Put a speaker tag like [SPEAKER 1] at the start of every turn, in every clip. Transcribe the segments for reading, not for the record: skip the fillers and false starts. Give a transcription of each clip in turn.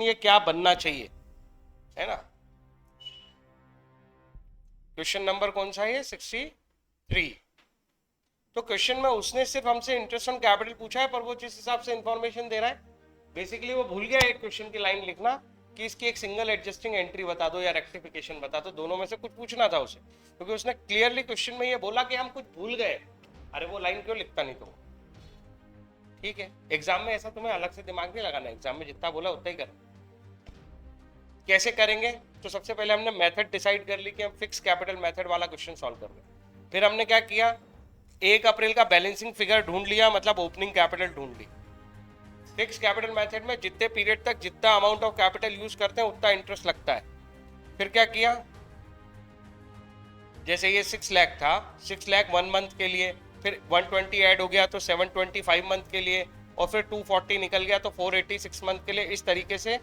[SPEAKER 1] ये क्या बनना चाहिए, है ना। क्वेश्चन नंबर कौन सा है, 63। तो क्वेश्चन में उसने सिर्फ हमसे इंटरेस्ट ऑन कैपिटल पूछा है, पर वो जिस हिसाब से इंफॉर्मेशन दे रहा है, बेसिकली वो भूल गया एक क्वेश्चन की लाइन लिखना कि इसकी एक सिंगल एडजस्टिंग एंट्री बता दो या रेक्टिफिकेशन बता दो, दोनों में से कुछ पूछना था उसे, क्योंकि उसने क्लियरली क्वेश्चन में ये बोला कि हम कुछ भूल गए। अरे वो लाइन क्यों लिखता नहीं तुम, ठीक है। एग्जाम में ऐसा तुम्हें अलग से दिमाग नहीं लगाना, एग्जाम में जितना बोला उतना ही कर। कैसे करेंगे, तो सबसे पहले हमने मेथड डिसाइड कर ली कि हम फिक्स कैपिटल मेथड वाला क्वेश्चन सॉल्व कर रहे। फिर हमने क्या किया, 1 अप्रैल का बैलेंसिंग फिगर ढूंढ लिया, मतलब ओपनिंग कैपिटल ढूंढ ली। फिक्स कैपिटल मेथड में जितने पीरियड तक जितना अमाउंट ऑफ कैपिटल यूज करते हैं उतना इंटरेस्ट लगता है। फिर क्या किया, जैसे ये 6 लाख था, 6 लाख 1 मंथ के लिए, फिर 120 ऐड हो गया तो 725 मंथ के लिए, और फिर 240 निकल गया तो 486 मंथ के लिए। इस तरीके से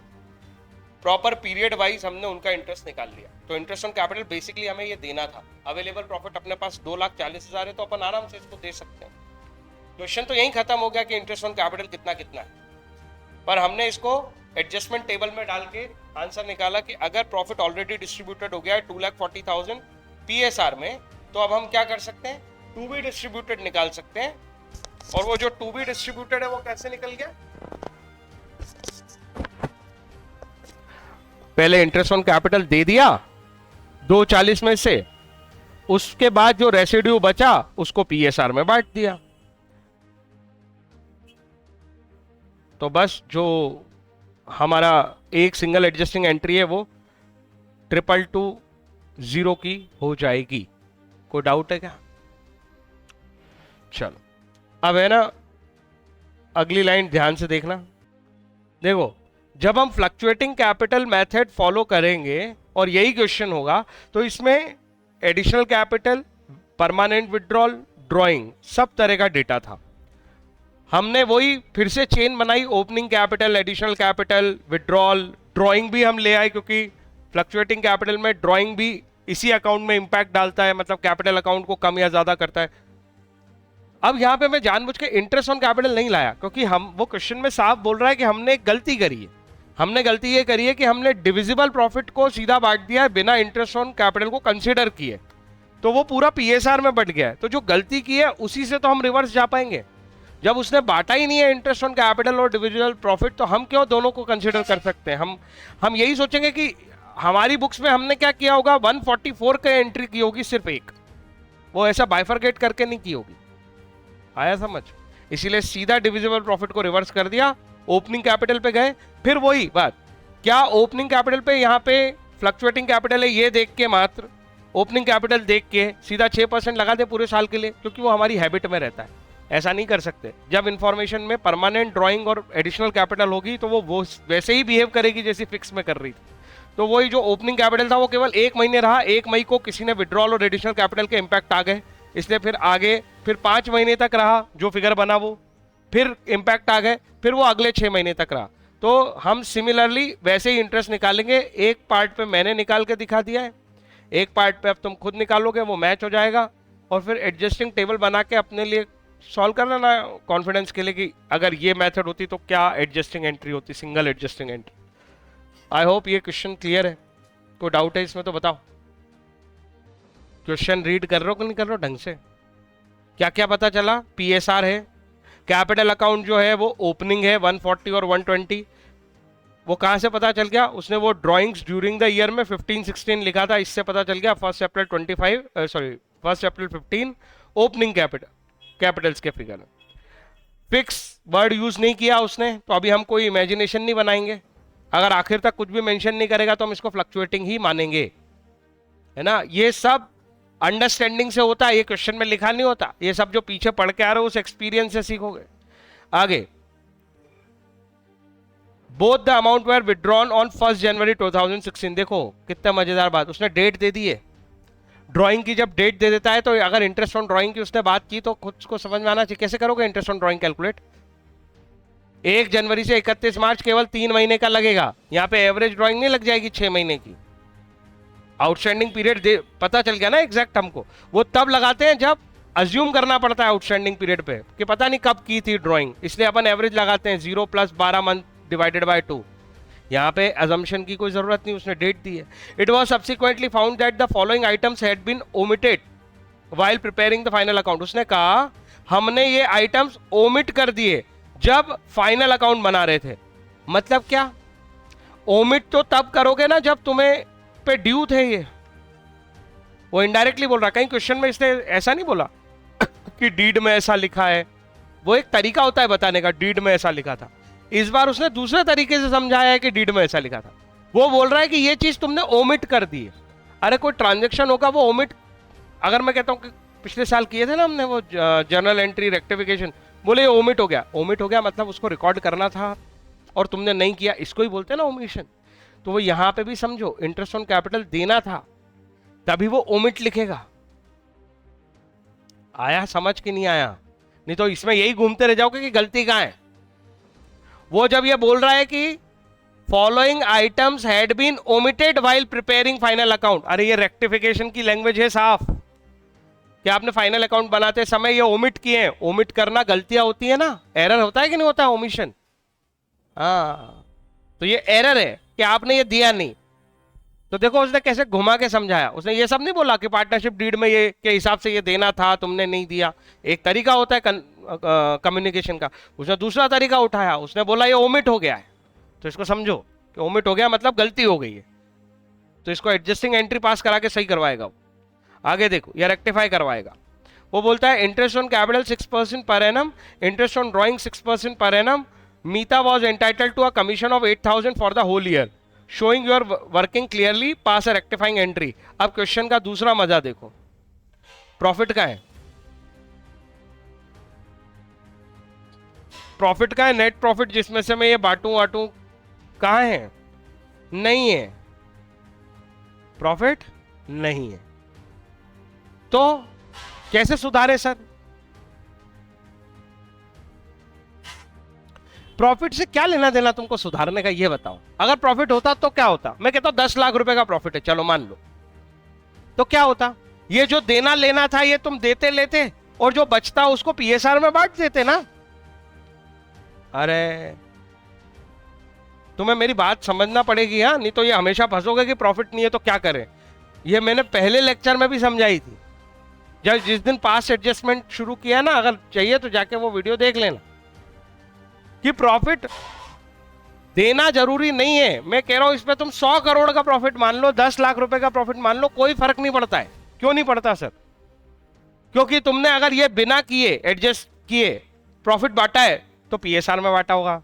[SPEAKER 1] प्रॉपर पीरियड वाइज हमने उनका इंटरेस्ट निकाल लिया। तो इंटरेस्ट ऑन कैपिटल बेसिकली हमें ये देना था। अवेलेबल प्रॉफिट अपने पास 2,40,000 है, तो अपन आराम से इसको दे सकते हैं। क्वेश्चन तो यही खत्म हो गया कि इंटरेस्ट ऑन कैपिटल कितना कितना है, पर हमने इसको एडजस्टमेंट टेबल में डाल के आंसर निकाला कि अगर प्रॉफिट ऑलरेडी डिस्ट्रीब्यूटेड हो गया है 2,40,000 पीएसआर में, तो अब हम क्या कर सकते हैं, टू बी डिस्ट्रीब्यूटेड निकाल सकते हैं। और वो जो टू बी डिस्ट्रीब्यूटेड है वो कैसे निकल गया, पहले इंटरेस्ट ऑन कैपिटल दे दिया 240 में से, उसके बाद जो रेसिड्यू बचा उसको पीएसआर में बांट दिया। तो बस जो हमारा एक सिंगल एडजस्टिंग एंट्री है वो 222 की हो जाएगी। कोई डाउट है क्या? चलो अब है ना, अगली लाइन ध्यान से देखना। देखो, जब हम फ्लक्चुएटिंग कैपिटल मेथड फॉलो करेंगे और यही क्वेश्चन होगा, तो इसमें additional capital, permanent withdrawal, drawing, सब तरह का डेटा था। हमने वही फिर से चेन बनाई, opening capital, additional capital, withdrawal, drawing भी हम ले आए, क्योंकि फ्लक्चुएटिंग कैपिटल में ड्राइंग भी इसी अकाउंट में इंपैक्ट डालता है, मतलब कैपिटल अकाउंट को कम या ज्यादा करता है। अब यहां पे मैं जानबूझ के इंटरेस्ट ऑन कैपिटल नहीं लाया, क्योंकि हम वो क्वेश्चन में साफ बोल रहा है कि हमने एक गलती करी है। हमने गलती ये करी है कि हमने डिविजिबल प्रॉफिट को सीधा बांट दिया है बिना इंटरेस्ट ऑन कैपिटल को कंसीडर किए, तो वो पूरा पीएसआर में बढ़ गया है। तो जो गलती की है उसी से तो हम रिवर्स जा पाएंगे। जब उसने बांटा ही नहीं है इंटरेस्ट ऑन कैपिटल और डिविजिबल प्रॉफिट, तो हम क्यों दोनों को कंसीडर कर सकते हैं। हम यही सोचेंगे कि हमारी बुक्स में हमने क्या किया होगा, 144 का एंट्री की होगी सिर्फ एक, वो ऐसा बाइफरकेट करके नहीं की होगी। आया समझ? इसीलिए सीधा डिविजिबल प्रॉफिट को रिवर्स कर दिया, ओपनिंग कैपिटल पे गए। फिर वही बात, क्या ओपनिंग कैपिटल पे यहाँ पे फ्लक्चुएटिंग कैपिटल है ये देख के मात्र ओपनिंग कैपिटल देख के सीधा 6% लगा दे पूरे साल के लिए, क्योंकि वो हमारी हैबिट में रहता है। ऐसा नहीं कर सकते। जब इंफॉर्मेशन में परमानेंट ड्राइंग और एडिशनल कैपिटल होगी तो वो वैसे ही बिहेव करेगी जैसे फिक्स में कर रही थी। तो वही जो ओपनिंग कैपिटल था वो केवल 1 महीने रहा, 1 मई को किसी ने विड्रॉल और एडिशनल कैपिटल के इंपैक्ट आ गए, इसलिए फिर आगे फिर 5 महीने तक रहा जो फिगर बना, वो फिर इंपैक्ट आ गए, फिर वो अगले 6 महीने तक रहा। तो हम सिमिलरली वैसे ही इंटरेस्ट निकालेंगे। एक पार्ट पे मैंने निकाल के दिखा दिया है, एक पार्ट पे अब तुम खुद निकालोगे, वो मैच हो जाएगा। और फिर एडजस्टिंग टेबल बना के अपने लिए सॉल्व कर लेना कॉन्फिडेंस के लिए कि अगर ये मेथड होती तो क्या एडजस्टिंग एंट्री होती, single adjusting entry. I hope ये क्वेश्चन क्लियर है। कोई डाउट है इसमें तो बताओ। क्वेश्चन रीड कर रहे हो कि नहीं कर रहे हो ढंग से? क्या क्या पता चला? पीएसआर है, कैपिटल अकाउंट जो है वो ओपनिंग है 140 और 120, वो कहां से पता चल गया? उसने वो ड्राइंग्स ड्यूरिंग द ईयर में 15-16 लिखा था, इससे पता चल गया। 1 अप्रैल 15 ओपनिंग कैपिटल्स के फिगर। फिक्स वर्ड यूज नहीं किया उसने, तो अभी हम कोई इमेजिनेशन नहीं बनाएंगे। अगर आखिर तक कुछ भी मेंशन नहीं करेगा तो हम इसको फ्लक्चुएटिंग ही मानेंगे, है ना। ये सब अंडरस्टैंडिंग से होता है, ये क्वेश्चन में लिखा नहीं होता। ये सब जो पीछे पढ़ के आ रहे हो उस एक्सपीरियंस से सीखोगे। आगे, both the amount were withdrawn on 1 January 2016। देखो कितना मजेदार बात, उसने डेट दे दी है। ड्राइंग की जब डेट दे देता है तो अगर इंटरेस्ट ऑन ड्राइंग की उसने बात की तो खुद को समझ में आना चाहिए। कैसे करोगे इंटरेस्ट ऑन ड्राइंग कैलकुलेट? 1 जनवरी से 31 मार्च केवल 3 महीने का लगेगा। यहाँ पे एवरेज ड्राइंग नहीं लग जाएगी 6 महीने की। आउटस्टैंडिंग पीरियड पता चल गया ना एग्जैक्ट हमको। वो तब लगाते हैं जब अज्यूम करना पड़ता है आउटस्टैंडिंग पीरियड पे कि पता नहीं कब की थी ड्राइंग, इसलिए अपन एवरेज लगाते हैं 0 + 12 मंथ डिवाइडेड बाय 2। यहाँ पे assumption की कोई जरूरत नहीं, उसने डेट दी है. It was subsequently found that the following items had been omitted while preparing the final account. उसने कहा हमने ये आइटम्स ओमिट कर दिए जब फाइनल अकाउंट बना रहे थे. मतलब क्या? ओमिट तो तब करोगे ना जब तुम्हें पे ड्यू थे ये. वो इनडायरेक्टली बोल रहा, कहीं क्वेश्चन में इसने ऐसा नहीं बोला कि डीड में ऐसा लिखा है. वो एक तरीका होता है बताने का, डीड में ऐसा लिखा था. इस बार उसने दूसरे तरीके से समझाया है कि डीड में ऐसा लिखा था. वो बोल रहा है कि ये चीज तुमने ओमिट कर दी है. अरे कोई ट्रांजेक्शन होगा वो ओमिट, अगर मैं कहता हूं कि पिछले साल किए थे ना हमने वो जर्नल एंट्री रेक्टिफिकेशन, बोले ये ओमिट हो गया. ओमिट हो गया मतलब उसको रिकॉर्ड करना था और तुमने नहीं किया, इसको ही बोलते हैं ना ओमिशन. तो वो यहां पे भी समझो, इंटरेस्ट ऑन कैपिटल देना था तभी वो ओमिट लिखेगा. आया समझ कि नहीं आया? नहीं तो इसमें यही घूमते रह जाओगे कि गलती कहां है. वो जब ये बोल रहा है कि following items had been omitted while preparing final account, अरे ये रेक्टिफिकेशन की लैंग्वेज है साफ कि आपने फाइनल अकाउंट बनाते समय ये ओमिट किए हैं. ओमिट करना गलतियां होती है ना, एरर होता है कि नहीं होता ओमिशन. हाँ, तो ये एरर है कि आपने ये दिया नहीं. तो देखो उसने कैसे घुमा के समझाया. उसने ये सब नहीं बोला कि पार्टनरशिप डीड में ये के हिसाब से ये देना था, तुमने नहीं दिया. एक तरीका होता है कम्युनिकेशन का. उसने दूसरा तरीका उठाया, उसने बोला ये ओमिट हो गया है. तो इसको समझो कि ओमिट हो गया मतलब गलती हो गई है. तो इसको एडजस्टिंग एंट्री पास करा के सही करवाएगा वो. आगे देखो, ये रेक्टिफाई करवाएगा. वो बोलता है interest on capital 6% per annum, interest on drawing 6% per annum. Meeta was entitled to a commission of 8,000 for the whole year. Showing your working clearly, pass a rectifying entry. अब क्वेश्चन का दूसरा मजा देखो, प्रॉफिट का है. प्रॉफिट का है, net profit जिसमें से मैं ये बांटू वाटू, कहां है? नहीं है, प्रॉफिट नहीं है. तो कैसे सुधारे सर? प्रॉफिट से क्या लेना देना तुमको सुधारने का, ये बताओ. अगर प्रॉफिट होता तो क्या होता? मैं कहता हूं 10 लाख रुपए का प्रॉफिट है, चलो मान लो, तो क्या होता? ये जो देना लेना था ये तुम देते लेते और जो बचता उसको पीएसआर में बांट देते ना. अरे तुम्हें मेरी बात समझना पड़ेगी. हाँ, नहीं तो ये हमेशा फंसोगे कि प्रॉफिट नहीं है तो क्या करें. ये मैंने पहले लेक्चर में भी समझाई थी, जब जिस दिन पास एडजस्टमेंट शुरू किया ना, अगर चाहिए तो जाके वो वीडियो देख लेना, कि प्रॉफिट देना जरूरी नहीं है. मैं कह रहा हूं इसमें तुम 100 करोड़ का प्रॉफिट मान लो, 10 लाख रुपए का प्रॉफिट मान लो, कोई फर्क नहीं पड़ता है. क्यों नहीं पड़ता सर? क्योंकि तुमने अगर ये बिना किए एडजस्ट किए प्रॉफिट बांटा है तो पीएसआर में बांटा होगा.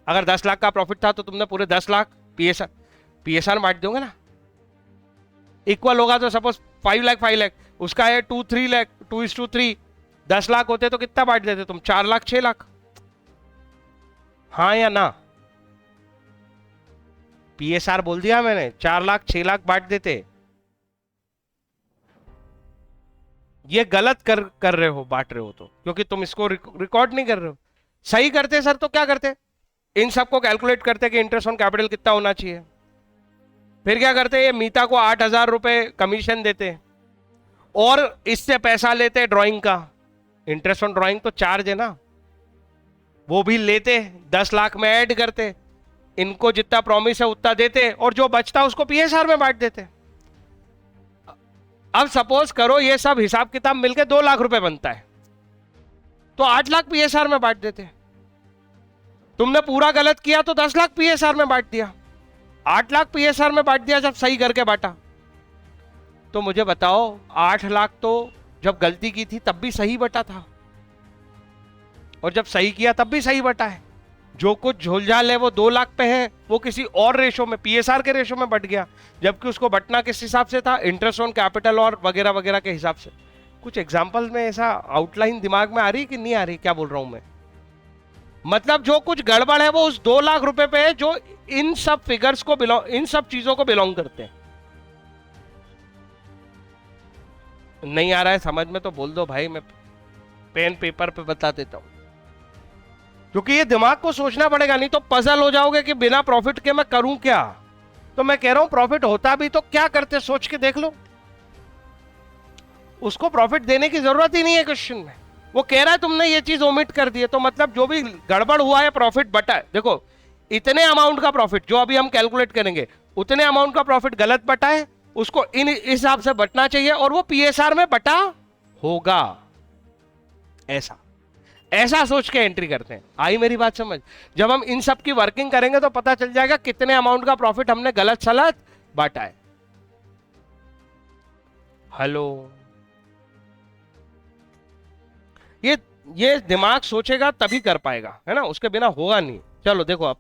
[SPEAKER 1] अगर 10 लाख का प्रॉफिट था तो तुमने पूरे 10 लाख पीएसआर में बांट दोगे ना. इक्वल होगा तो सपोज 5 लाख 5 लाख, उसका है 2-3 लाख, 2:3. 10 लाख होते तो कितना बांट देते तुम? 4 लाख 6 लाख. हाँ या ना? पीएसआर बोल दिया मैंने, 4 लाख 6 लाख बांट देते. ये गलत कर रहे हो, बांट रहे हो तो, क्योंकि तुम इसको रिकॉर्ड नहीं कर रहे हो. सही करते सर तो क्या करते? इन सबको कैलकुलेट करते कि इंटरेस्ट ऑन कैपिटल कितना होना चाहिए. फिर क्या करते? ये मीता को 8,000 रुपए कमीशन देते और इससे पैसा लेते ड्राइंग का. इंटरेस्ट ऑन ड्राइंग तो चार्ज है ना, वो भी लेते, 10 लाख में ऐड करते, इनको जितना प्रॉमिस है उतना देते और जो बचता उसको पीएसआर में बांट देते. अब सपोज करो ये सब हिसाब किताब मिलके 2 लाख रुपए बनता है, तो 8 लाख पीएसआर में बांट देते. तुमने पूरा गलत किया तो 10 लाख पीएसआर में बांट दिया, 8 लाख पीएसआर में बांट दिया जब सही करके बांटा. तो मुझे बताओ 8 लाख तो जब गलती की थी तब भी सही बटा था, और जब सही किया तब भी सही बटा है. जो कुछ झोलझाल है वो 2 लाख पे है, वो किसी और रेशो में, पीएसआर के रेशो में बट गया, जबकि उसको बटना किस हिसाब से था? इंटरेस्ट ऑन कैपिटल और वगैरह वगैरह के हिसाब से. कुछ एग्जांपल में ऐसा आउटलाइन दिमाग में आ रही कि नहीं आ रही? क्या बोल रहा हूं मैं? मतलब जो कुछ गड़बड़ है वो उस 2 लाख रुपए पे है जो इन सब फिगर्स को इन सब चीजों को बिलोंग करते हैं. नहीं आ रहा है समझ में तो बोल दो भाई, मैं पेन पेपर पे बता देता हूं, क्योंकि ये दिमाग को सोचना पड़ेगा, नहीं तो पजल हो जाओगे कि बिना प्रॉफिट के मैं करूं क्या. तो मैं कह रहा हूं प्रॉफिट होता भी तो क्या करते, सोच के देख लो. उसको प्रॉफिट देने की जरूरत ही नहीं है क्वेश्चन में. वो कह रहा है तुमने ये चीज ओमिट कर दी है, तो मतलब जो भी गड़बड़ हुआ है प्रॉफिट बटा है. देखो इतने अमाउंट का प्रॉफिट जो अभी हम कैलकुलेट करेंगे, उतने अमाउंट का प्रॉफिट गलत बटा है, उसको इन हिसाब से बटना चाहिए और वो पीएसआर में बटा होगा। ऐसा ऐसा सोच के एंट्री करते हैं। आई मेरी बात समझ? जब हम इन सब की वर्किंग करेंगे तो पता चल जाएगा कितने अमाउंट का प्रॉफिट हमने गलत सलत बांटा है। हेलो, ये दिमाग सोचेगा तभी कर पाएगा, है ना, उसके बिना होगा नहीं। चलो देखो अब